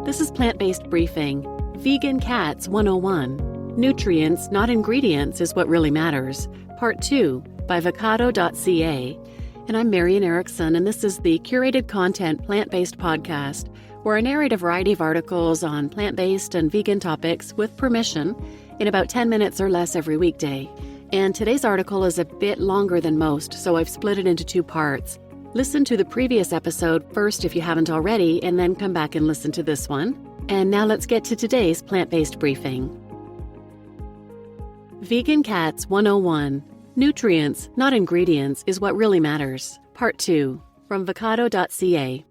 This is Plant-Based Briefing, Vegan Cats 101. Nutrients, not ingredients, is what really matters. Part 2, by Vecado.ca. And I'm Marian Erickson, and this is the curated content plant-based podcast, where I narrate a variety of articles on plant-based and vegan topics with permission in about 10 minutes or less every weekday. And today's article is a bit longer than most, so I've split it into 2 parts. Listen to the previous episode first if you haven't already, and then come back and listen to this one. And now let's get to today's plant-based briefing. Vegan Cats 101. Nutrients, not ingredients, is what really matters. Part 2, from Vecado.ca.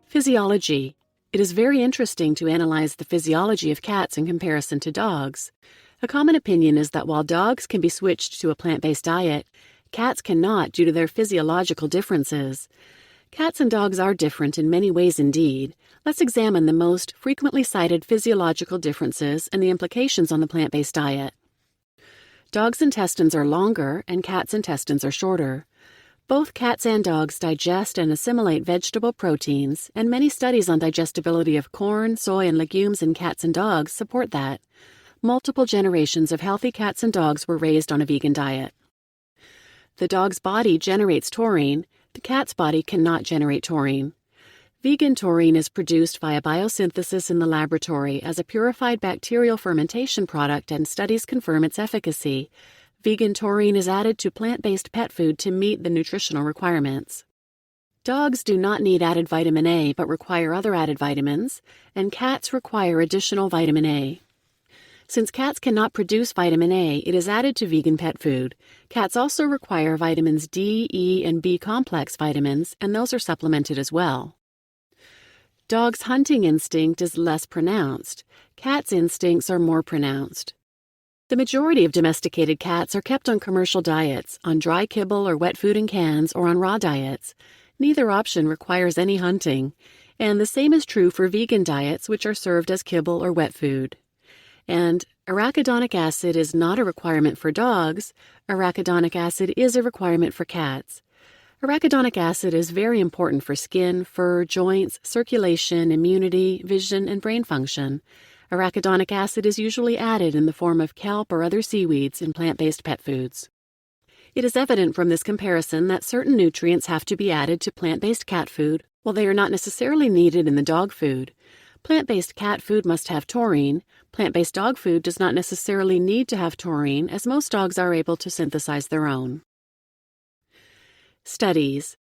Physiology. It is very interesting to analyze the physiology of cats in comparison to dogs. A common opinion is that while dogs can be switched to a plant-based diet, cats cannot due to their physiological differences. Cats and dogs are different in many ways indeed. Let's examine the most frequently cited physiological differences and the implications on the plant-based diet. Dogs' intestines are longer and cats' intestines are shorter. Both cats and dogs digest and assimilate vegetable proteins, and many studies on digestibility of corn, soy, and legumes in cats and dogs support that. Multiple generations of healthy cats and dogs were raised on a vegan diet. The dog's body generates taurine. The cat's body cannot generate taurine. Vegan taurine is produced via biosynthesis in the laboratory as a purified bacterial fermentation product, and studies confirm its efficacy. Vegan taurine is added to plant-based pet food to meet the nutritional requirements. Dogs do not need added vitamin A but require other added vitamins, and cats require additional vitamin A. Since cats cannot produce vitamin A, it is added to vegan pet food. Cats also require vitamins D, E, and B complex vitamins, and those are supplemented as well. Dogs' hunting instinct is less pronounced. Cats' instincts are more pronounced. The majority of domesticated cats are kept on commercial diets, on dry kibble or wet food in cans, or on raw diets. Neither option requires any hunting, and the same is true for vegan diets, which are served as kibble or wet food. And arachidonic acid is not a requirement for dogs. Arachidonic acid is a requirement for cats. Arachidonic acid is very important for skin, fur, joints, circulation, immunity, vision, and brain function. Arachidonic acid is usually added in the form of kelp or other seaweeds in plant-based pet foods. It is evident from this comparison that certain nutrients have to be added to plant-based cat food, while they are not necessarily needed in the dog food. Plant-based cat food must have taurine. Plant-based dog food does not necessarily need to have taurine, as most dogs are able to synthesize their own. Studies.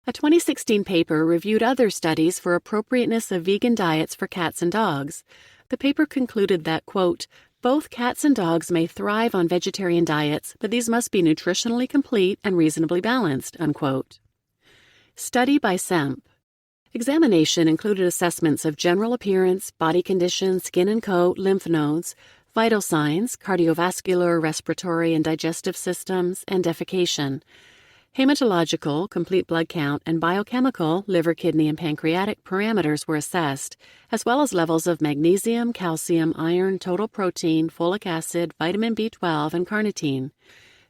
A 2016 paper reviewed other studies for appropriateness of vegan diets for cats and dogs. The paper concluded that, quote, both cats and dogs may thrive on vegetarian diets, but these must be nutritionally complete and reasonably balanced, unquote. Study by Semp. Examination included assessments of general appearance, body condition, skin and coat, lymph nodes, vital signs, cardiovascular, respiratory, and digestive systems, and defecation. Hematological, complete blood count, and biochemical, liver, kidney, and pancreatic parameters were assessed, as well as levels of magnesium, calcium, iron, total protein, folic acid, vitamin B12, and carnitine.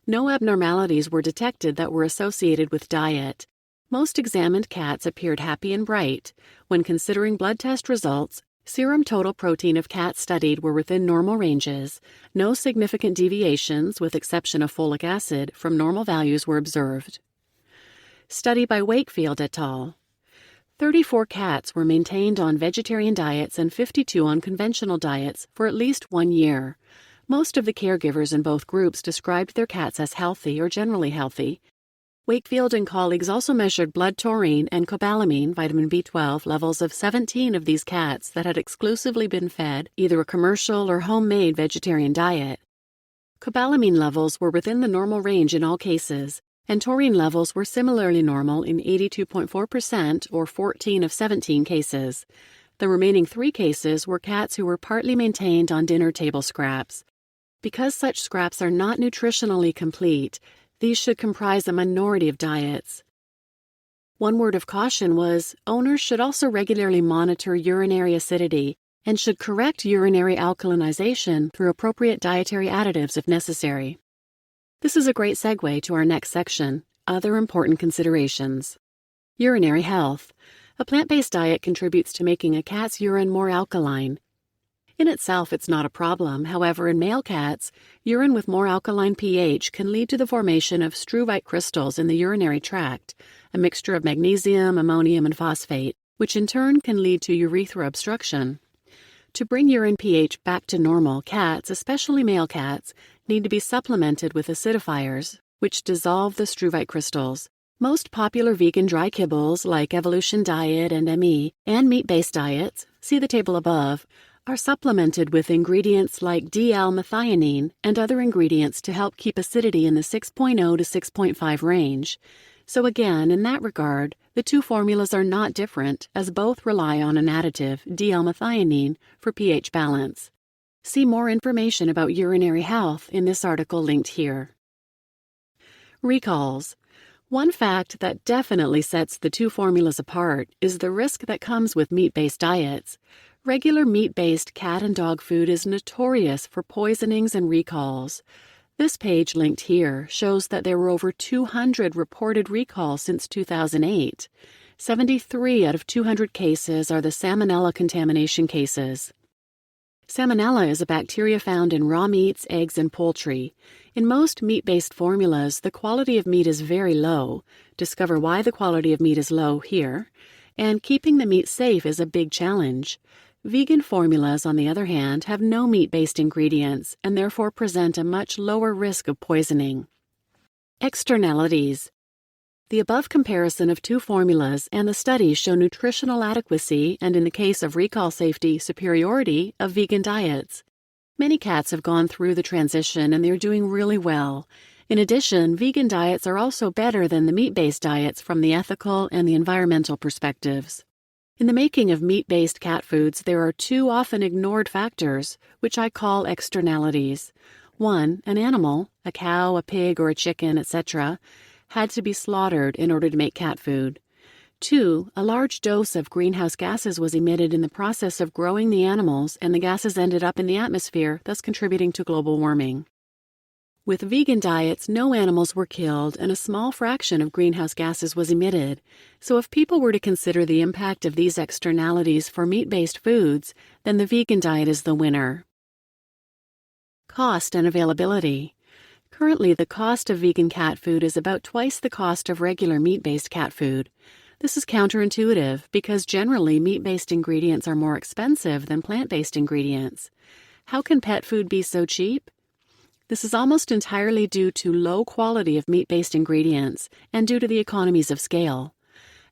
No abnormalities were detected that were associated with diet. Most examined cats appeared happy and bright. When considering blood test results, serum total protein of cats studied were within normal ranges. No significant deviations, with exception of folic acid, from normal values were observed. Study by Wakefield et al. 34 cats were maintained on vegetarian diets and 52 on conventional diets for at least 1 year. Most of the caregivers in both groups described their cats as healthy or generally healthy. Wakefield and colleagues also measured blood taurine and cobalamin, vitamin B12, levels of 17 of these cats that had exclusively been fed either a commercial or homemade vegetarian diet. Cobalamin levels were within the normal range in all cases, and taurine levels were similarly normal in 82.4% or 14 of 17 cases. The remaining 3 cases were cats who were partly maintained on dinner table scraps. Because such scraps are not nutritionally complete, these should comprise a minority of diets. One word of caution was, owners should also regularly monitor urinary acidity and should correct urinary alkalinization through appropriate dietary additives if necessary. This is a great segue to our next section, other important considerations. Urinary health. A plant-based diet contributes to making a cat's urine more alkaline. In itself, it's not a problem. However, in male cats, urine with more alkaline pH can lead to the formation of struvite crystals in the urinary tract, a mixture of magnesium, ammonium, and phosphate, which in turn can lead to urethra obstruction. To bring urine pH back to normal, cats, especially male cats, need to be supplemented with acidifiers, which dissolve the struvite crystals. Most popular vegan dry kibbles like Evolution Diet and ME and meat-based diets, see the table above, are supplemented with ingredients like D-L-methionine and other ingredients to help keep acidity in the 6.0 to 6.5 range. So again, in that regard, the two formulas are not different, as both rely on an additive, D-L-methionine, for pH balance. See more information about urinary health in this article linked here. Recalls. One fact that definitely sets the two formulas apart is the risk that comes with meat-based diets. Regular meat-based cat and dog food is notorious for poisonings and recalls. This page linked here shows that there were over 200 reported recalls since 2008. 73 out of 200 cases are the Salmonella contamination cases. Salmonella is a bacteria found in raw meats, eggs, and poultry. In most meat-based formulas, the quality of meat is very low. Discover why the quality of meat is low here. And keeping the meat safe is a big challenge. Vegan formulas, on the other hand, have no meat-based ingredients and therefore present a much lower risk of poisoning. Externalities. The above comparison of two formulas and the studies show nutritional adequacy and, in the case of recall safety, superiority of vegan diets. Many cats have gone through the transition and they're doing really well. In addition, vegan diets are also better than the meat-based diets from the ethical and the environmental perspectives. In the making of meat-based cat foods, there are two often ignored factors, which I call externalities. One, an animal, a cow, a pig, or a chicken, etc., had to be slaughtered in order to make cat food. Two, a large dose of greenhouse gases was emitted in the process of growing the animals, and the gases ended up in the atmosphere, thus contributing to global warming. With vegan diets, no animals were killed and a small fraction of greenhouse gases was emitted. So if people were to consider the impact of these externalities for meat-based foods, then the vegan diet is the winner. Cost and availability. Currently, the cost of vegan cat food is about twice the cost of regular meat-based cat food. This is counterintuitive because generally meat-based ingredients are more expensive than plant-based ingredients. How can pet food be so cheap? This is almost entirely due to low quality of meat-based ingredients and due to the economies of scale.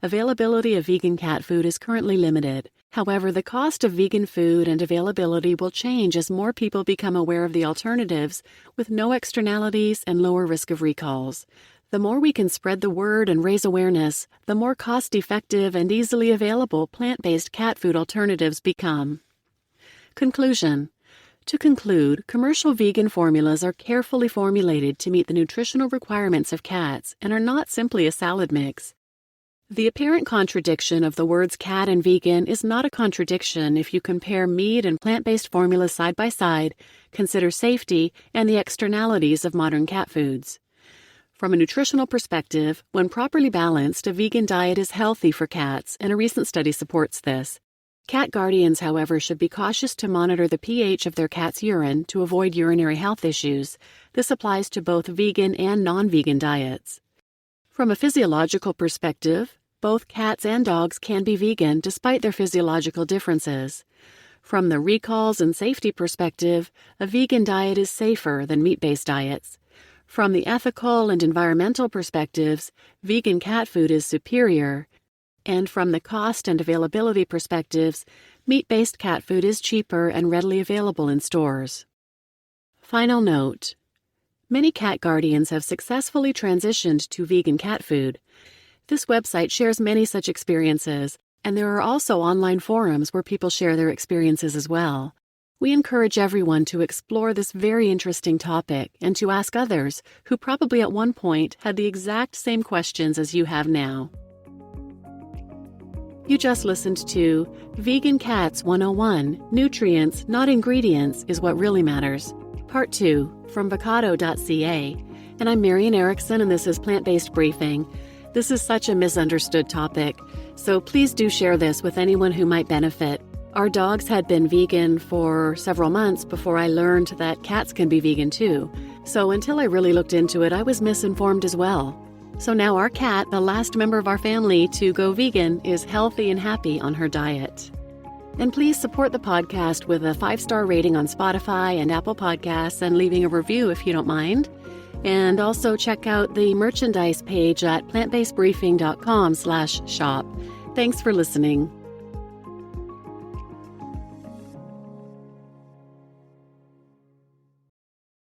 Availability of vegan cat food is currently limited. However, the cost of vegan food and availability will change as more people become aware of the alternatives with no externalities and lower risk of recalls. The more we can spread the word and raise awareness, the more cost-effective and easily available plant-based cat food alternatives become. Conclusion. To conclude, commercial vegan formulas are carefully formulated to meet the nutritional requirements of cats and are not simply a salad mix. The apparent contradiction of the words cat and vegan is not a contradiction if you compare meat and plant-based formulas side by side, consider safety, and the externalities of modern cat foods. From a nutritional perspective, when properly balanced, a vegan diet is healthy for cats, and a recent study supports this. Cat guardians, however, should be cautious to monitor the pH of their cat's urine to avoid urinary health issues. This applies to both vegan and non-vegan diets. From a physiological perspective, both cats and dogs can be vegan despite their physiological differences. From the recalls and safety perspective, a vegan diet is safer than meat-based diets. From the ethical and environmental perspectives, vegan cat food is superior. And from the cost and availability perspectives, meat-based cat food is cheaper and readily available in stores. Final note. Many cat guardians have successfully transitioned to vegan cat food. This website shares many such experiences, and there are also online forums where people share their experiences as well. We encourage everyone to explore this very interesting topic and to ask others who probably at one point had the exact same questions as you have now. You just listened to Vegan Cats 101, Nutrients, Not Ingredients, is What Really Matters, Part 2, from Vecado.ca. And I'm Marian Erickson, and this is Plant-Based Briefing. This is such a misunderstood topic. So please do share this with anyone who might benefit. Our dogs had been vegan for several months before I learned that cats can be vegan too. So until I really looked into it, I was misinformed as well. So now our cat, the last member of our family to go vegan, is healthy and happy on her diet. And please support the podcast with a 5-star rating on Spotify and Apple Podcasts and leaving a review if you don't mind. And also check out the merchandise page at plantbasedbriefing.com/shop. Thanks for listening.